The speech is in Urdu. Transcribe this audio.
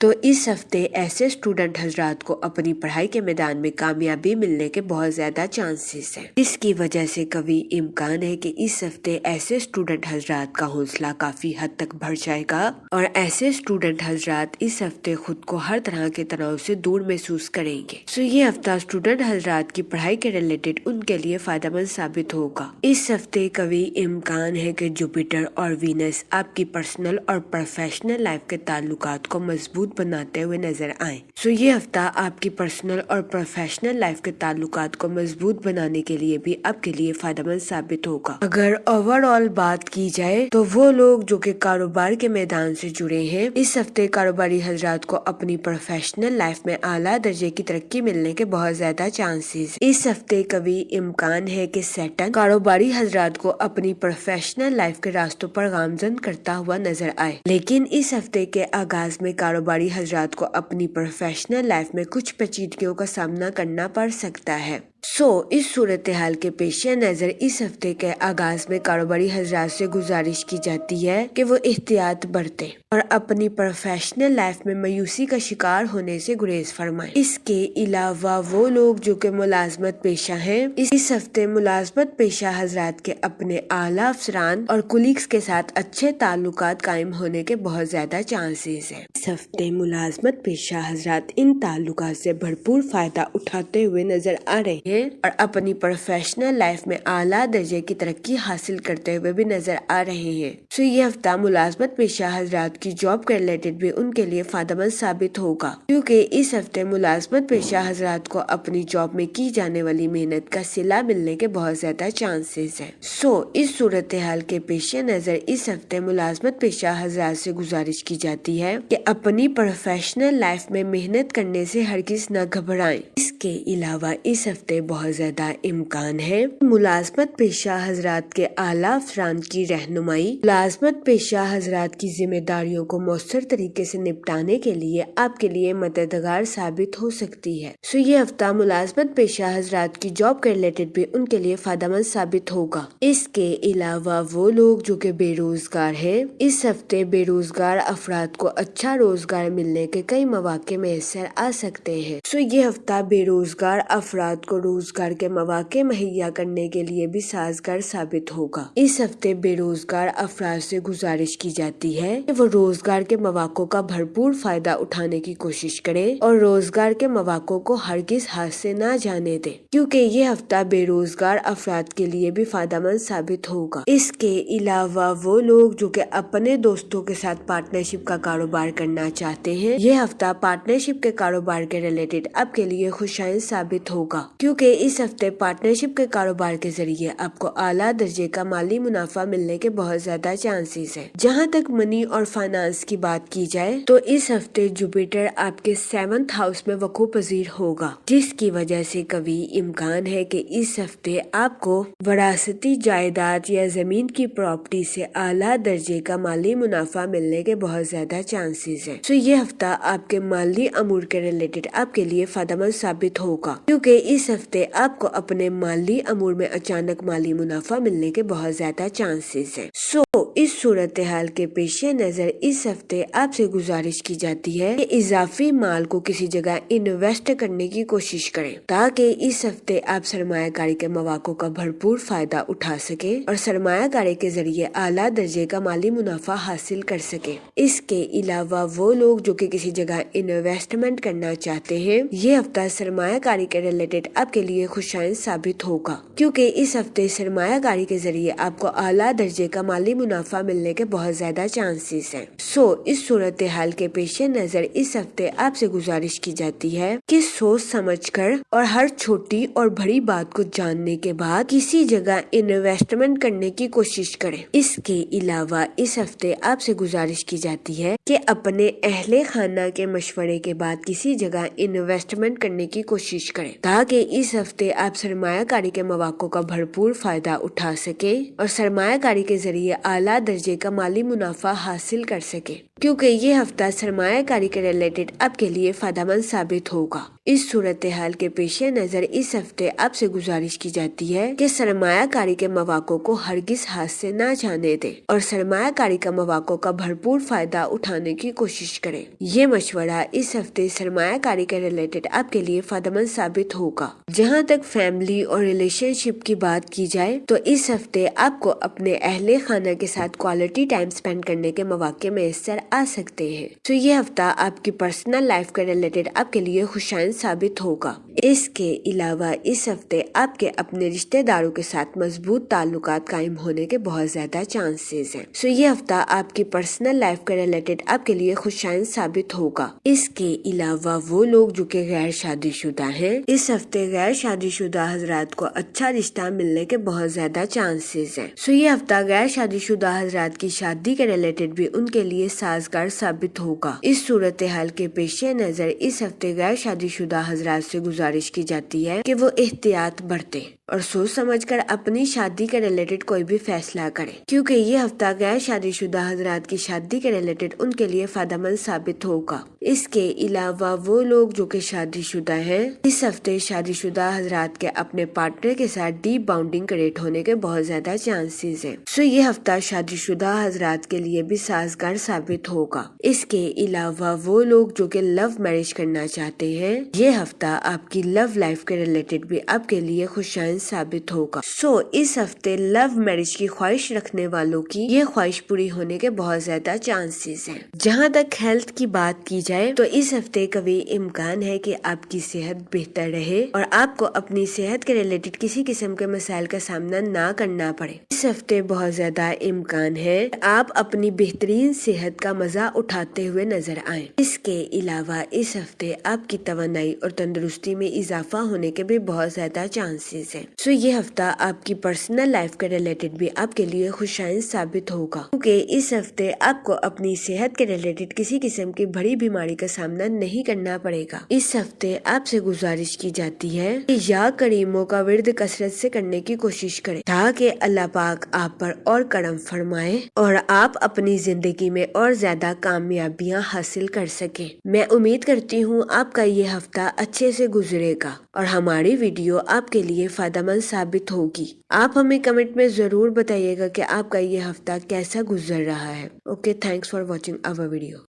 تو اس ہفتے ایسے اسٹوڈنٹ حضرات کو اپنی پڑھائی کے میدان میں کامیابی ملنے کے بہت زیادہ چانسز ہیں۔ اس کی وجہ سے قوی امکان ہے کہ اس ہفتے ایسے اسٹوڈنٹ حضرات کا حوصلہ کافی حد تک بڑھ جائے گا اور ایسے اسٹوڈنٹ حضرات اس ہفتے خود کو ہر طرح کے تناؤ سے دور محسوس کریں گے۔ یہ ہفتہ اسٹوڈنٹ حضرات کی پڑھائی کے ریلیٹڈ ان کے لیے فائدہ مند ثابت ہوگا۔ اس ہفتے قوی امکان ہے کہ جوپیٹر اور وینس آپ کی پرسنل اور پروفیشنل لائف کے تعلقات کو مضبوط بناتے ہوئے نظر آئیں۔ یہ ہفتہ آپ کی پرسنل اور پروفیشنل لائف کے تعلقات کو مضبوط بنانے کے لیے بھی آپ کے لیے فائدہ مند ثابت ہوگا۔ اگر اوور آل بات کی جائے تو وہ لوگ جو کہ کاروبار کے میدان سے جڑے ہیں، اس ہفتے کاروباری حضرات کو اپنی پروفیشنل لائف میں اعلیٰ درجے کی ترقی ملنے کے بہت زیادہ چانسز۔ اس ہفتے قوی امکان ہے کہ سیٹن کاروباری حضرات کو اپنی پروفیشنل لائف کے راستوں پر گامزن کرتا ہوا نظر آئے، لیکن اس ہفتے کے آغاز میں کاروباری حضرات کو اپنی پروفیشنل لائف میں کچھ پیچیدگیوں کا سامنا کرنا پڑ سکتا ہے۔ اس صورتحال کے پیش نظر اس ہفتے کے آغاز میں کاروباری حضرات سے گزارش کی جاتی ہے کہ وہ احتیاط برتیں اور اپنی پروفیشنل لائف میں مایوسی کا شکار ہونے سے گریز فرمائیں۔ اس کے علاوہ وہ لوگ جو کہ ملازمت پیشہ ہیں، اس ہفتے ملازمت پیشہ حضرات کے اپنے اعلیٰ افسران اور کولیگز کے ساتھ اچھے تعلقات قائم ہونے کے بہت زیادہ چانسز ہیں۔ اس ہفتے ملازمت پیشہ حضرات ان تعلقات سے بھرپور فائدہ اٹھاتے ہوئے نظر آ رہے ہیں اور اپنی پروفیشنل لائف میں اعلیٰ درجے کی ترقی حاصل کرتے ہوئے بھی نظر آ رہے ہیں۔ یہ ہفتہ ملازمت پیشہ حضرات کی جاب کے ریلیٹڈ بھی ان کے لیے فائدہ مند ثابت ہوگا، کیونکہ اس ہفتے ملازمت پیشہ حضرات کو اپنی جاب میں کی جانے والی محنت کا صلہ ملنے کے بہت زیادہ چانسز ہیں۔ اس صورتحال کے پیش نظر اس ہفتے ملازمت پیشہ حضرات سے گزارش کی جاتی ہے کہ اپنی پروفیشنل لائف میں محنت کرنے سے ہرگز نہ گھبرائیں۔ اس کے علاوہ اس ہفتے بہت زیادہ امکان ہے ملازمت پیشہ حضرات کے اعلیٰ افسران کی رہنمائی ملازمت پیشہ حضرات کی ذمہ داریوں کو مؤثر طریقے سے نپٹانے کے لیے آپ کے لیے مددگار ثابت ہو سکتی ہے۔ یہ ہفتہ ملازمت پیشہ حضرات کی جاب کے ریلیٹڈ بھی ان کے لیے فائدہ مند ثابت ہوگا۔ اس کے علاوہ وہ لوگ جو کہ بے روزگار ہیں، اس ہفتے بے روزگار افراد کو اچھا روزگار ملنے کے کئی مواقع میسر آ سکتے ہیں۔ یہ ہفتہ بے روزگار افراد کو روزگار کے مواقع مہیا کرنے کے لیے بھی سازگار ثابت ہوگا۔ اس ہفتے بے روزگار افراد سے گزارش کی جاتی ہے کہ وہ روزگار کے مواقع کا بھرپور فائدہ اٹھانے کی کوشش کریں اور روزگار کے مواقع کو ہرگز ہاتھ سے نہ جانے دیں، کیونکہ یہ ہفتہ بے روزگار افراد کے لیے بھی فائدہ مند ثابت ہوگا۔ اس کے علاوہ وہ لوگ جو کہ اپنے دوستوں کے ساتھ پارٹنرشپ کا کاروبار کرنا چاہتے ہیں، یہ ہفتہ پارٹنرشپ کے کاروبار کے ریلیٹڈ آپ کے لیے خوشائن ثابت ہوگا، کیونکہ اس ہفتے پارٹنرشپ کے کاروبار کے ذریعے آپ کو اعلیٰ درجے کا مالی منافع ملنے کے بہت زیادہ چانسز ہیں۔ جہاں تک منی اور فائنانس کی بات کی جائے تو اس ہفتے جوپیٹر آپ کے 7th ہاؤس میں وقوع پذیر ہوگا، جس کی وجہ سے قوی امکان ہے کہ اس ہفتے آپ کو وراثتی جائیداد یا زمین کی پراپرٹی سے اعلیٰ درجے کا مالی منافع ملنے کے بہت زیادہ چانسز ہیں۔ یہ ہفتہ آپ کے مالی امور کے ریلیٹڈ آپ کے لیے فائدہ مند ثابت ہوگا، کیونکہ اس ہفتے آپ کو اپنے مالی امور میں اچانک مالی منافع ملنے کے بہت زیادہ چانسز ہیں۔ اس صورتحال کے پیش نظر اس ہفتے آپ سے گزارش کی جاتی ہے کہ اضافی مال کو کسی جگہ انویسٹ کرنے کی کوشش کریں، تاکہ اس ہفتے آپ سرمایہ کاری کے مواقع کا بھرپور فائدہ اٹھا سکیں اور سرمایہ کاری کے ذریعے اعلیٰ درجے کا مالی منافع حاصل کر سکیں۔ اس کے علاوہ وہ لوگ جو کہ کسی جگہ انویسٹمنٹ کرنا چاہتے ہیں، یہ ہفتہ سرمایہ کاری کے ریلیٹڈ آپ کے لیے خوشائن ثابت ہوگا، کیونکہ اس ہفتے سرمایہ کاری کے ذریعے آپ کو اعلیٰ درجے کا مالی منافع ملنے کے بہت زیادہ چانسز ہیں۔ اس صورتحال کے پیش نظر اس ہفتے آپ سے گزارش کی جاتی ہے کہ سوچ سمجھ کر اور ہر چھوٹی اور بڑی بات کو جاننے کے بعد کسی جگہ انویسٹمنٹ کرنے کی کوشش کریں۔ اس کے علاوہ اس ہفتے آپ سے گزارش کی جاتی ہے کہ اپنے اہل خانہ کے مشورے کے بعد کسی جگہ انویسٹمنٹ کرنے کی کوشش کریں، تاکہ اس ہفتے آپ سرمایہ کاری کے مواقع کا بھرپور فائدہ اٹھا سکیں اور سرمایہ کاری کے ذریعے اعلیٰ درجے کا مالی منافع حاصل کر سکیں۔ کیونکہ یہ ہفتہ سرمایہ کاری کے ریلیٹڈ آپ کے لیے فائدہ مند ثابت ہوگا۔ اس صورتحال کے پیش نظر اس ہفتے آپ سے گزارش کی جاتی ہے کہ سرمایہ کاری کے مواقع کو ہرگز ہاتھ سے نہ جانے دیں اور سرمایہ کاری کا مواقع کا بھرپور فائدہ اٹھانے کی کوشش کریں۔ یہ مشورہ اس ہفتے سرمایہ کاری کے ریلیٹڈ آپ کے لیے فائدہ مند ثابت ہوگا۔ جہاں تک فیملی اور ریلیشن شپ کی بات کی جائے تو اس ہفتے آپ کو اپنے اہل خانہ کے ساتھ کوالٹی ٹائم سپینڈ کرنے کے مواقع میسر آ سکتے ہیں۔ تو یہ ہفتہ آپ کی پرسنل لائف کے ریلیٹڈ آپ کے لیے خوشائند ثابت ہوگا۔ اس کے علاوہ اس ہفتے آپ کے اپنے رشتہ داروں کے ساتھ مضبوط تعلقات قائم ہونے کے بہت زیادہ چانسز ہیں۔ یہ ہفتہ آپ کی پرسنل لائف کے ریلیٹڈ آپ کے لیے خوشائند ثابت ہوگا۔ اس کے علاوہ وہ لوگ جو کہ غیر شادی شدہ ہیں، اس ہفتے غیر شادی شدہ حضرات کو اچھا رشتہ ملنے کے بہت زیادہ چانسز ہیں۔ یہ ہفتہ غیر شادی شدہ حضرات کی شادی کے ریلیٹڈ بھی ان کے لیے سازگار ثابت ہوگا۔ اس صورتحال کے پیش نظر اس ہفتے غیر شادی شدہ حضرات سے گزارش کی جاتی ہے کہ وہ احتیاط برتیں اور سوچ سمجھ کر اپنی شادی کے ریلیٹڈ کوئی بھی فیصلہ کریں، کیونکہ یہ ہفتہ غیر شادی شدہ حضرات کی شادی کے ریلیٹڈ ان کے لیے فائدہ مند ثابت ہوگا۔ اس کے علاوہ وہ لوگ جو کہ شادی شدہ ہیں، اس ہفتے شادی شدہ حضرات کے اپنے پارٹنر کے ساتھ ڈیپ باؤنڈنگ کریٹ ہونے کے بہت زیادہ چانسز ہیں۔ یہ ہفتہ شادی شدہ حضرات کے لیے بھی سازگار ثابت ہوگا۔ اس کے علاوہ وہ لوگ جو کہ لو میرج کرنا چاہتے ہیں، یہ ہفتہ آپ کی لو لائف کے ریلیٹڈ بھی آپ کے لیے خوشائند ثابت ہوگا۔ اس ہفتے لو میرج کی خواہش رکھنے والوں کی یہ خواہش پوری ہونے کے بہت زیادہ چانسز ہیں۔ جہاں تک ہیلتھ کی بات کی جائے تو اس ہفتے قوی امکان ہے کہ آپ کی صحت بہتر رہے اور آپ کو اپنی صحت کے ریلیٹڈ کسی قسم کے مسائل کا سامنا نہ کرنا پڑے۔ اس ہفتے بہت زیادہ امکان ہے آپ اپنی بہترین صحت کا مزہ اٹھاتے ہوئے نظر آئیں۔ اس کے علاوہ اس ہفتے آپ کی توانائی اور تندرستی میں اضافہ ہونے کے بھی بہت زیادہ چانسز ہیں۔ یہ ہفتہ آپ کی پرسنل لائف کے ریلیٹڈ بھی آپ کے لیے خوشائند ثابت ہوگا، کیونکہ اس ہفتے آپ کو اپنی صحت کے ریلیٹڈ کسی قسم کی بڑی بیماری کا سامنا نہیں کرنا پڑے گا۔ اس ہفتے آپ سے گزارش کی جاتی ہے کہ یا کریموں کا ورد کثرت سے کرنے کی کوشش کریں تاکہ اللہ پاک آپ پر اور کرم فرمائے اور آپ اپنی زندگی میں اور زیادہ کامیابیاں حاصل کر سکیں۔ میں امید کرتی ہوں آپ کا یہ ہفتہ اچھے سے گزرے گا اور ہماری ویڈیو آپ کے لیے فائدہ مند ثابت ہوگی۔ آپ ہمیں کمنٹ میں ضرور بتائیے گا کہ آپ کا یہ ہفتہ کیسا گزر رہا ہے۔ Okay, thanks for watching our video.